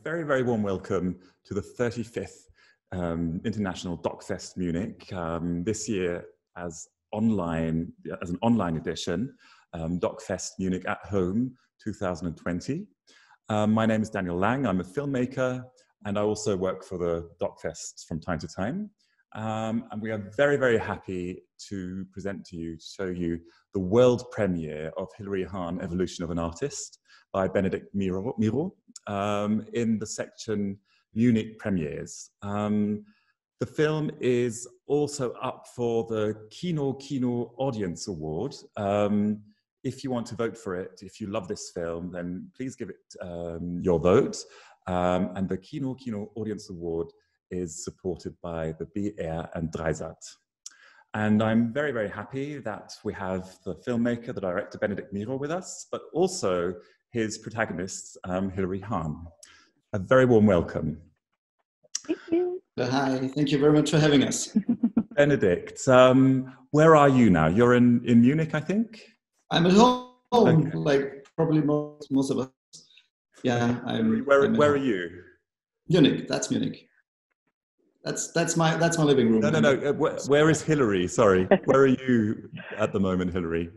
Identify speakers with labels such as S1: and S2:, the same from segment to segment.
S1: very, very warm welcome to the 35th International DOK.fest Munich. This year as an online edition, DOK.fest Munich at Home 2020. My name is Daniel Lang. I'm a filmmaker, and I also work for the DOK.fest from time to time. And we are very, very happy to present to you, to show you the world premiere of Hilary Hahn, Evolution of an Artist by Benedict Mirow in the section Munich Premieres. The film is also up for the Kino Audience Award. If you want to vote for it, if you love this film, then please give it your vote. And the Kino Audience Award is supported by the BR and Dreisat. And I'm very, very happy that we have the filmmaker, the director, Benedict Mirow with us, but also his protagonist, Hilary Hahn. A very warm welcome.
S2: Thank you.
S3: Hi, thank you very much for having us.
S1: Benedict, where are you now? You're in Munich, I think?
S3: I'm at home,
S1: okay.
S3: Like probably most of us. Yeah,
S1: Where are you?
S3: Munich, that's Munich. That's my living room.
S1: No. Where is Hilary? Sorry. Where are you at the moment, Hilary?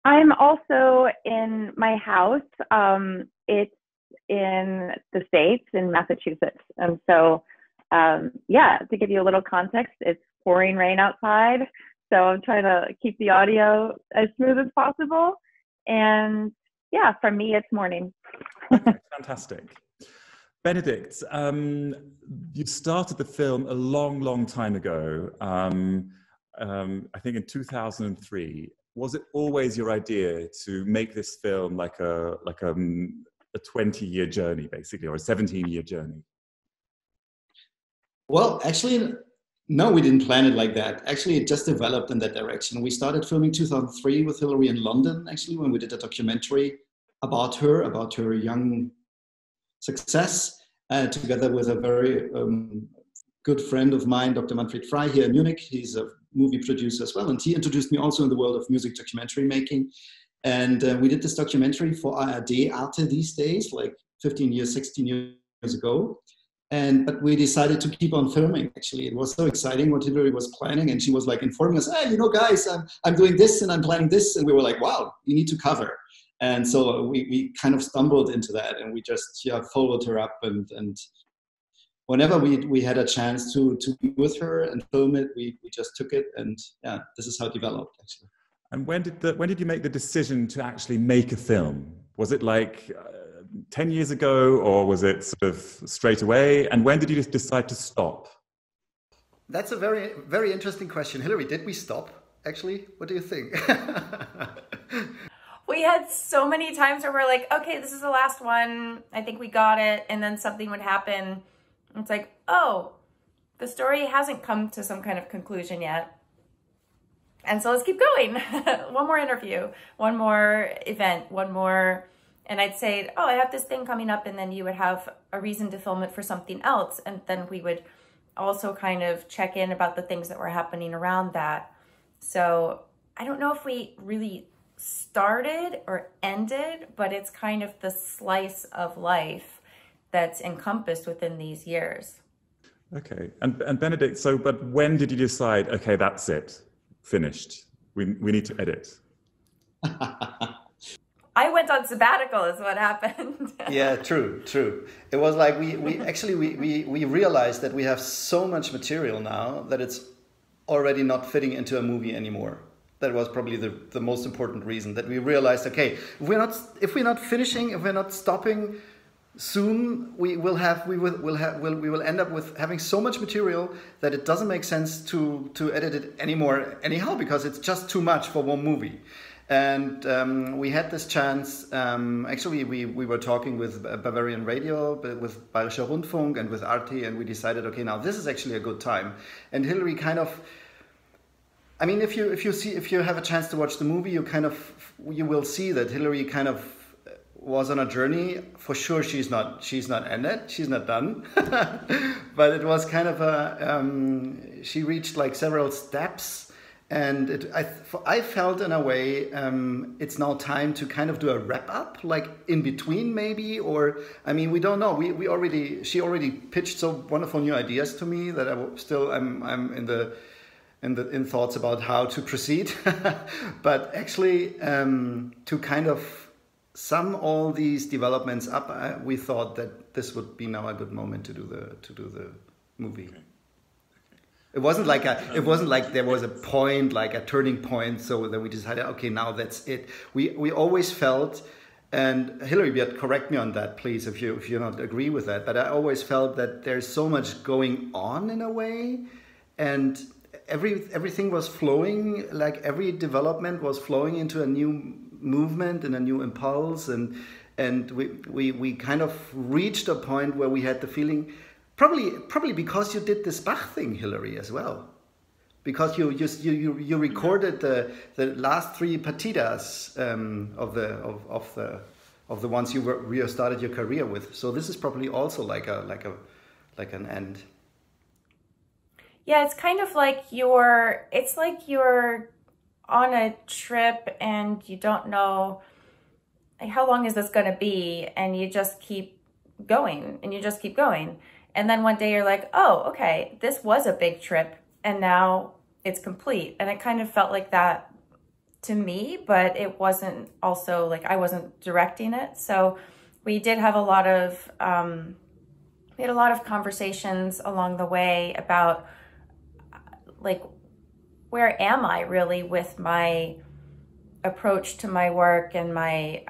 S2: I'm also in my house. It's in the States, in Massachusetts. And so, yeah, to give you a little context, it's pouring rain outside. So I'm trying to keep the audio as smooth as possible. And yeah, for me, it's morning.
S1: Okay, fantastic. Benedict, you started the film a long, long time ago. I think in 2003. Was it always your idea to make this film like a 20-year journey, basically, or a 17-year journey?
S3: Well, actually, no, we didn't plan it like that. Actually, it just developed in that direction. We started filming 2003 with Hilary in London, actually, when we did a documentary about her young success, together with a very good friend of mine, Dr. Manfred Frey here in Munich. He's a movie producer as well, and he introduced me also in the world of music documentary making. And we did this documentary for ARD, Arte these days, like 15 years, 16 years ago. But we decided to keep on filming, actually. It was so exciting what Hilary was planning, and she was like informing us, hey, guys, I'm doing this and I'm planning this. And we were like, wow, you need to cover. And so we kind of stumbled into that, and we just followed her up. And whenever we had a chance to be with her and film it, we just took it. And yeah, this is how it developed, actually.
S1: And when did you make the decision to actually make a film? Was it like 10 years ago, or was it sort of straight away? And when did you decide to stop?
S4: That's a very, very interesting question. Hilary, did we stop, actually? What do you think?
S5: We had so many times where we're like, okay, this is the last one. I think we got it. And then something would happen. It's like, oh, the story hasn't come to some kind of conclusion yet. And so let's keep going. One more interview, one more event, one more. And I'd say, oh, I have this thing coming up. And then you would have a reason to film it for something else. And then we would also kind of check in about the things that were happening around that. So I don't know if we really started or ended, but it's kind of the slice of life that's encompassed within these years.
S1: Okay. And Benedict, but when did you decide, okay, that's it, finished, we need to edit?
S5: I went on sabbatical is what happened.
S4: Yeah, true. It was like we realized that we have so much material now that it's already not fitting into a movie anymore. That was probably the most important reason, that we realized, okay, if we're not finishing, if we're not stopping soon, we will end up with having so much material that it doesn't make sense to edit it anymore anyhow, because it's just too much for one movie. And we had this chance. Actually, we were talking with Bavarian Radio, with Bayerischer Rundfunk, and with Arte, and we decided, okay, now this is actually a good time. And Hilary kind of, I mean, if you have a chance to watch the movie, you will see that Hilary kind of was on a journey. For sure, she's not ended, she's not done, but it was kind of she reached like several steps And I felt in a way it's now time to kind of do a wrap up, like in between maybe, or I mean, we don't know. She already pitched so wonderful new ideas to me that I'm in thoughts about how to proceed. But actually, to kind of sum all these developments up, we thought that this would be now a good moment to do the movie. Okay. It wasn't like there was a point, like a turning point, so that we decided, okay, now that's it. We always felt, and Hilary, correct me on that, please, if you not agree with that. But I always felt that there's so much going on in a way, and everything was flowing, like every development was flowing into a new movement and a new impulse, and we kind of reached a point where we had the feeling. Probably because you did this Bach thing, Hilary, as well, because you recorded the last 3 partitas of the ones you started your career with. So this is probably also like an end.
S5: Yeah, it's kind of like you're on a trip and you don't know how long is this going to be, and you just keep going and you just keep going. And then one day you're like, oh, okay, this was a big trip and now it's complete. And it kind of felt like that to me, but it wasn't also like I wasn't directing it. So we did have a lot of conversations along the way about like, where am I really with my approach to my work and my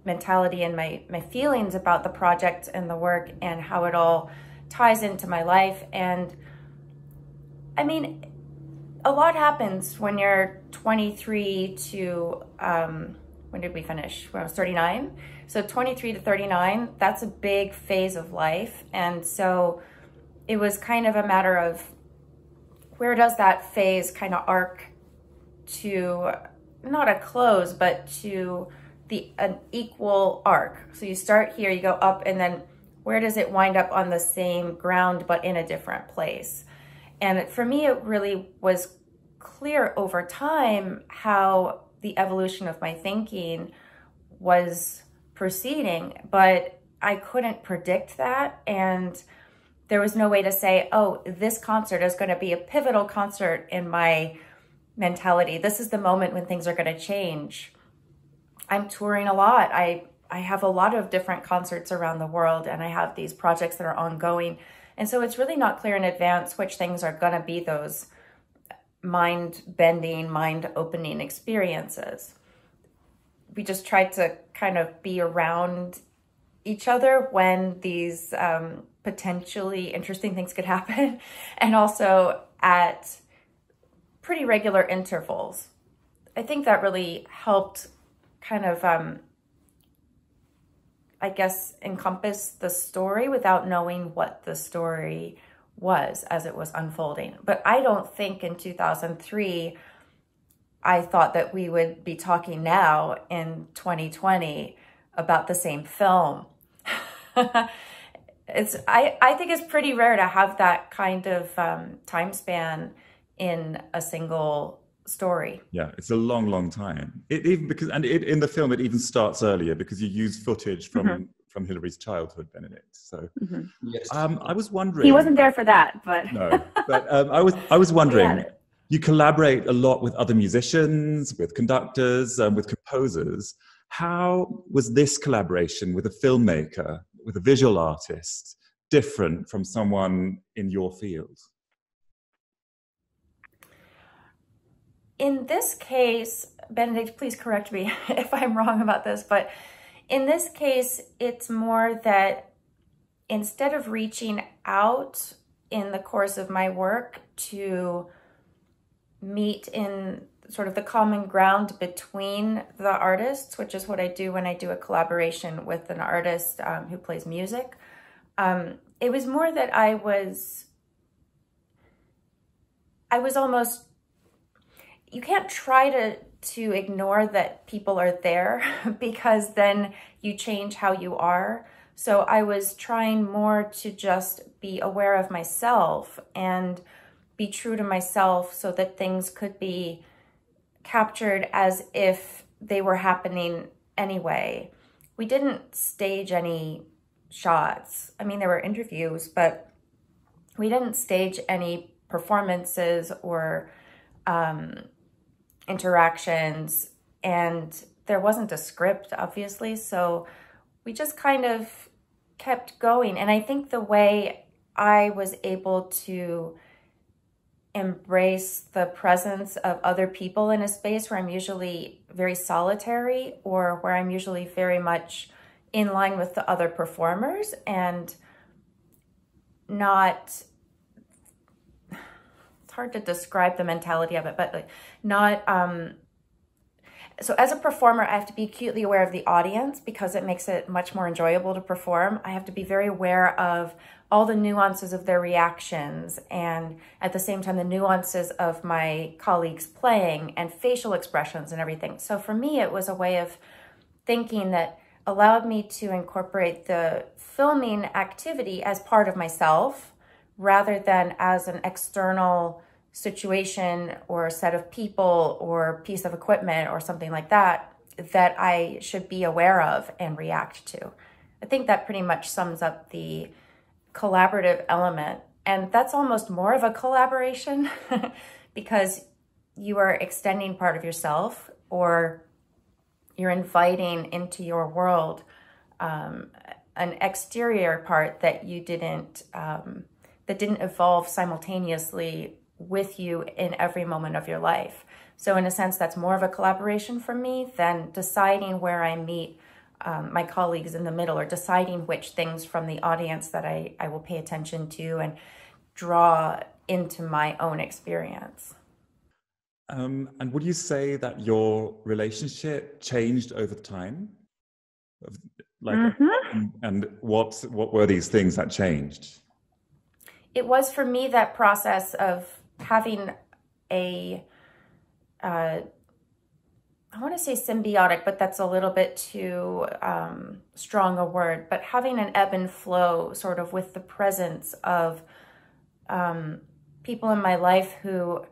S5: mentality and my feelings about the project and the work and how it all ties into my life. And I mean, a lot happens when you're 23 to, when did we finish? When I was 39. So 23 to 39, that's a big phase of life. And so it was kind of a matter of where does that phase kind of arc to, not a close, but to an equal arc. So you start here, you go up, and then where does it wind up on the same ground but in a different place? And for me, it really was clear over time how the evolution of my thinking was proceeding, but I couldn't predict that. And there was no way to say, oh, this concert is going to be a pivotal concert in my mentality. This is the moment when things are going to change. I'm touring a lot. I have a lot of different concerts around the world, and I have these projects that are ongoing. And so it's really not clear in advance which things are going to be those mind-bending, mind-opening experiences. We just tried to kind of be around each other when these potentially interesting things could happen, and also at pretty regular intervals. I think that really helped kind of, I guess, encompass the story without knowing what the story was as it was unfolding. But I don't think in 2003, I thought that we would be talking now in 2020 about the same film. I think it's pretty rare to have that kind of time span in a single story.
S1: Yeah, it's a long time. In the film, it even starts earlier because you use footage from Hilary's childhood, Benedict. So,
S3: yes.
S1: I was wondering.
S2: He wasn't there for that, but
S1: no. But I was wondering. You collaborate a lot with other musicians, with conductors, with composers. How was this collaboration with a filmmaker, with a visual artist, different from someone in your field?
S5: In this case, Benedict, please correct me if I'm wrong about this, but in this case, it's more that instead of reaching out in the course of my work to meet in sort of the common ground between the artists, which is what I do when I do a collaboration with an artist who plays music, it was more that I was almost, you can't try to ignore that people are there because then you change how you are. So I was trying more to just be aware of myself and be true to myself so that things could be captured as if they were happening anyway. We didn't stage any shots. I mean, there were interviews, but we didn't stage any performances or interactions, and there wasn't a script, obviously, so we just kind of kept going. And I think the way I was able to embrace the presence of other people in a space where I'm usually very solitary, or where I'm usually very much in line with the other performers and not, it's hard to describe the mentality of it, but like not, so as a performer, I have to be acutely aware of the audience because it makes it much more enjoyable to perform. I have to be very aware of all the nuances of their reactions, and at the same time, the nuances of my colleagues playing and facial expressions and everything. So for me, it was a way of thinking that allowed me to incorporate the filming activity as part of myself rather than as an external situation or a set of people or piece of equipment or something like that that I should be aware of and react to. I think that pretty much sums up the collaborative element. And that's almost more of a collaboration because you are extending part of yourself, or you're inviting into your world an exterior part that you didn't, that didn't evolve simultaneously with you in every moment of your life. So in a sense, that's more of a collaboration for me than deciding where I meet my colleagues in the middle, or deciding which things from the audience that I will pay attention to and draw into my own experience.
S1: And would you say that your relationship changed over time? Like, and what were these things that changed?
S5: It was for me that process of having a I want to say symbiotic, but that's a little bit too strong a word, but having an ebb and flow sort of with the presence of people in my life who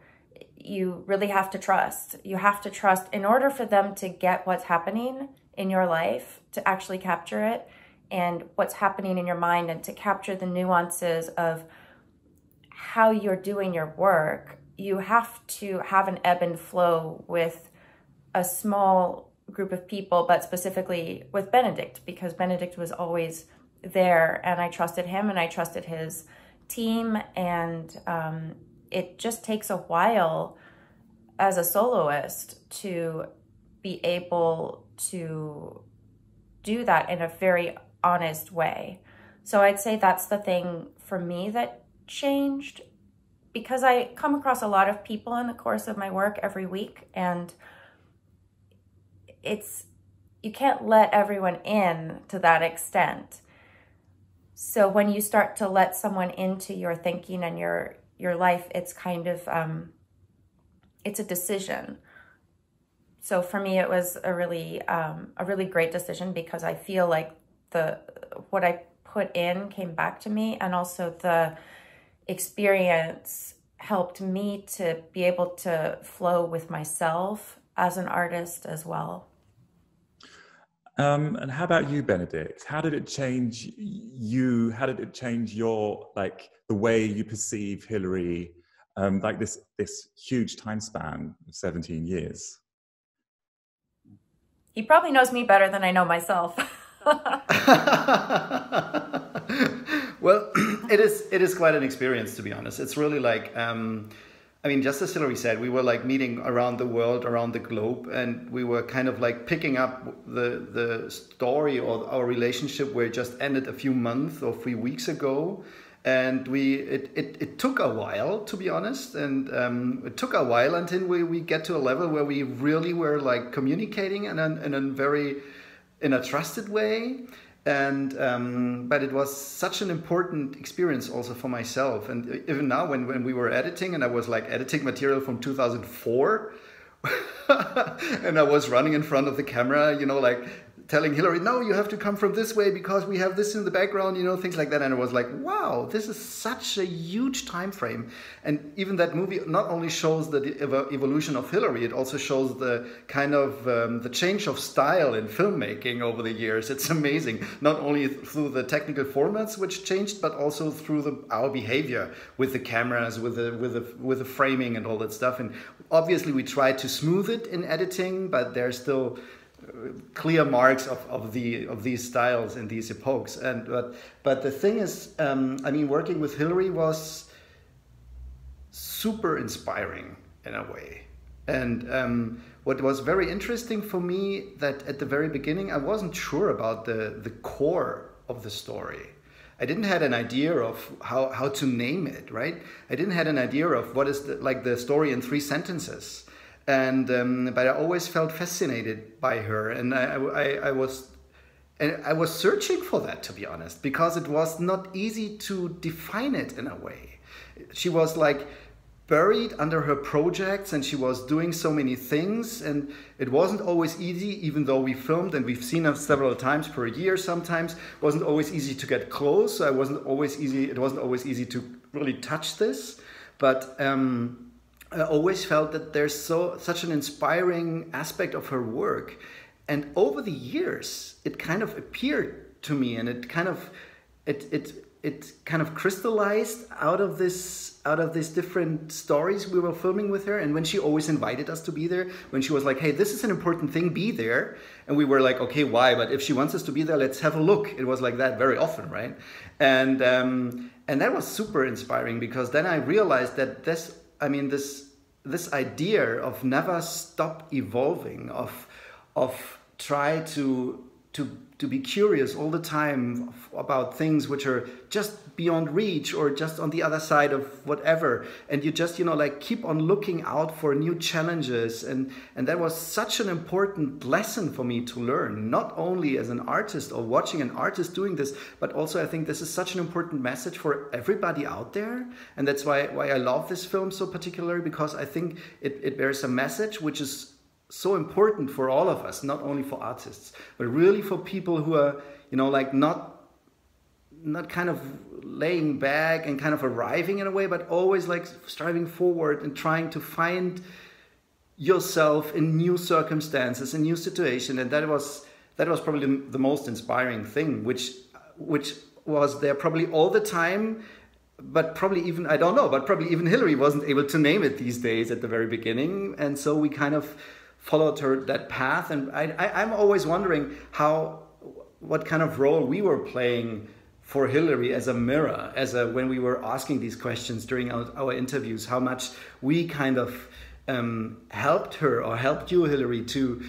S5: you really have to trust. You have to trust in order for them to get what's happening in your life, to actually capture it, and what's happening in your mind, and to capture the nuances of how you're doing your work. You have to have an ebb and flow with a small group of people, but specifically with Benedict, because Benedict was always there and I trusted him and I trusted his team. And it just takes a while as a soloist to be able to do that in a very honest way. So I'd say that's the thing for me that changed, because I come across a lot of people in the course of my work every week, and you can't let everyone in to that extent. So when you start to let someone into your thinking and your life, it's kind of, it's a decision. So for me, it was a really great decision, because I feel like what I put in came back to me, and also the experience helped me to be able to flow with myself as an artist as well.
S1: And how about you, Benedict? How did it change you? How did it change your, like, the way you perceive Hilary, like this huge time span of 17 years?
S5: He probably knows me better than I know myself.
S4: Well, it is quite an experience, to be honest. It's really like, I mean, just as Hilary said, we were like meeting around the world, around the globe, and we were kind of like picking up the story or our relationship where it just ended a few months or 3 weeks ago. And it took a while, to be honest, and it took a while until we get to a level where we really were like communicating in a trusted way. And but it was such an important experience also for myself. And even now, when we were editing, and I was like editing material from 2004, and I was running in front of the camera, you know, like telling Hilary, no, you have to come from this way because we have this in the background, you know, things like that. And it was like, wow, this is such a huge time frame. And even that movie not only shows the evolution of Hilary, it also shows the kind of the change of style in filmmaking over the years. It's amazing, not only through the technical formats which changed, but also through our behavior with the cameras, with the framing and all that stuff. And obviously we tried to smooth it in editing, but there's still clear marks of these styles in these epochs. And but the thing is, I mean, working with Hilary was super inspiring in a way. And what was very interesting for me, that at the very beginning I wasn't sure about the core of the story. I didn't have an idea of how to name it, right? I didn't have an idea of what is the story in 3 sentences. And but I always felt fascinated by her, and I was searching for that, to be honest, because it was not easy to define it in a way. She was like buried under her projects, and she was doing so many things, and it wasn't always easy, even though we filmed and we've seen her several times per year. Sometimes it wasn't always easy to get close. So it wasn't always easy to really touch this, but. I always felt that there's such an inspiring aspect of her work, and over the years it kind of appeared to me, and it kind of crystallized out of these different stories we were filming with her. And when she always invited us to be there, when she was like, hey, this is an important thing, be there, and we were like, okay, why? But if she wants us to be there, let's have a look. It was like that very often, right? And that was super inspiring, because then I realized that this idea of never stop evolving, of try to be curious all the time about things which are just beyond reach or just on the other side of whatever, and you just like keep on looking out for new challenges, and that was such an important lesson for me to learn, not only as an artist or watching an artist doing this, but also I think this is such an important message for everybody out there. And that's why I love this film so particularly, because I think it bears a message which is so important for all of us, not only for artists, but really for people who are, not kind of laying back and kind of arriving in a way, but always like striving forward and trying to find yourself in new circumstances, in new situation. And that was probably the most inspiring thing, which was there probably all the time, but probably even, I don't know, but probably even Hilary wasn't able to name it these days at the very beginning. And so we kind of followed that path. And I'm always wondering what kind of role we were playing for Hilary as a mirror, when we were asking these questions during our interviews, how much we kind of helped her or helped you, Hilary, to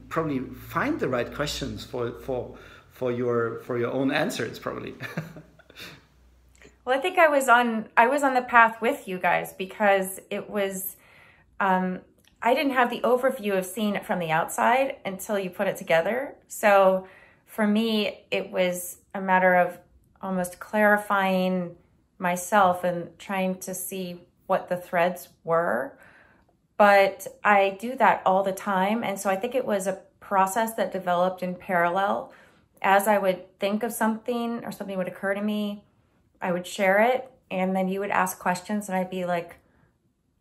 S4: probably find the right questions for your own answers, probably.
S5: Well, I think I was on the path with you guys, because it was I didn't have the overview of seeing it from the outside until you put it together. So for me, it was a matter of almost clarifying myself and trying to see what the threads were. But I do that all the time. And so I think it was a process that developed in parallel. As I would think of something or something would occur to me, I would share it, and then you would ask questions and I'd be like,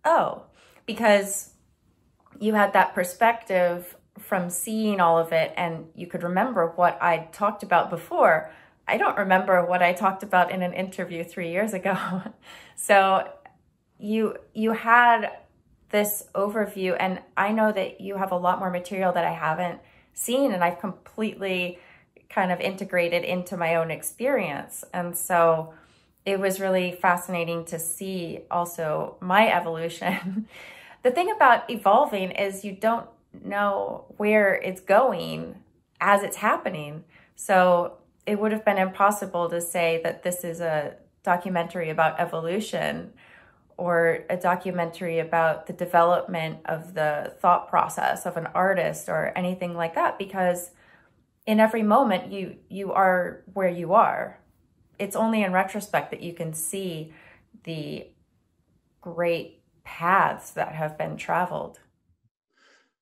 S5: oh, because you had that perspective from seeing all of it, and you could remember what I talked about before. I don't remember what I talked about in an interview 3 years ago. So you had this overview, and I know that you have a lot more material that I haven't seen, and I've completely kind of integrated into my own experience. And so it was really fascinating to see also my evolution. The thing about evolving is you don't know where it's going as it's happening. So it would have been impossible to say that this is a documentary about evolution or a documentary about the development of the thought process of an artist or anything like that, because in every moment you are where you are. It's only in retrospect that you can see the great paths that have been traveled.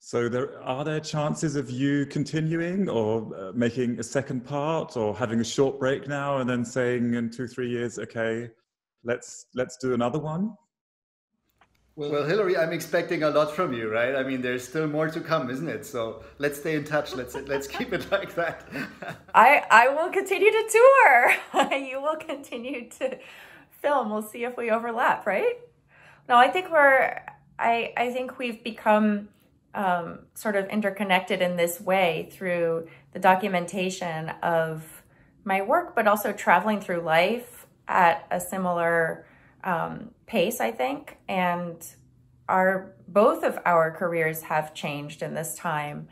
S1: So are there chances of you continuing or making a second part or having a short break now and then saying in 2-3 years, okay, let's do another one?
S4: Well, Hilary, I'm expecting a lot from you, right? I mean, there's still more to come, isn't it? So let's stay in touch. Let's keep it like that.
S5: I will continue to tour. You will continue to film. We'll see if we overlap, right? No, I think I think we've become sort of interconnected in this way through the documentation of my work, but also traveling through life at a similar pace, I think. And both of our careers have changed in this time.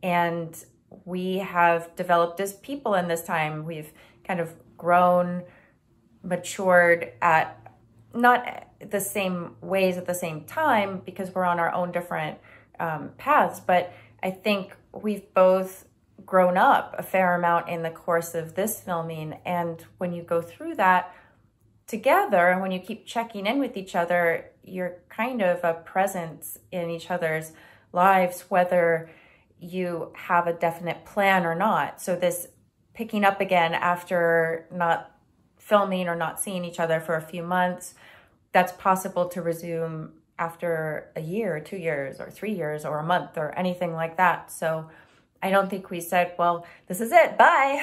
S5: And we have developed as people in this time. We've kind of grown, matured at not the same ways at the same time because we're on our own different paths, but I think we've both grown up a fair amount in the course of this filming. And when you go through that together and when you keep checking in with each other, you're kind of a presence in each other's lives, whether you have a definite plan or not. So this picking up again after not filming or not seeing each other for a few months, that's possible to resume after a year or 2 years or 3 years or a month or anything like that. So I don't think we said, well, this is it, bye.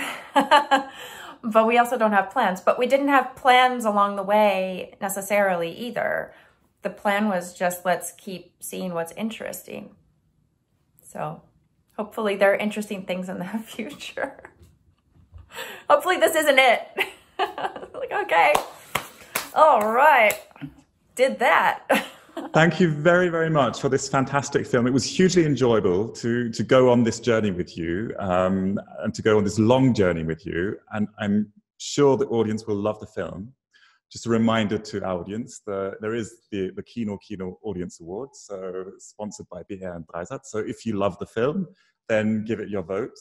S5: But we also don't have plans. But we didn't have plans along the way necessarily either. The plan was just, let's keep seeing what's interesting. So hopefully there are interesting things in the future. Hopefully this isn't it. Like, okay, all right, did that.
S1: Thank you very, very much for this fantastic film. It was hugely enjoyable to go on this journey with you and to go on this long journey with you. And I'm sure the audience will love the film. Just a reminder to our audience, there is the Kino Audience Awards, so sponsored by BR and Dreisat. So if you love the film, then give it your vote.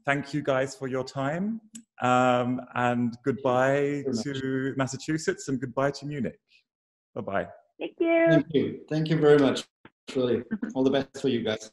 S1: Thank you guys for your time. And goodbye to Massachusetts and goodbye to Munich. Bye-bye.
S2: Thank you.
S3: Thank you. Thank you very much. Really, all the best for you guys.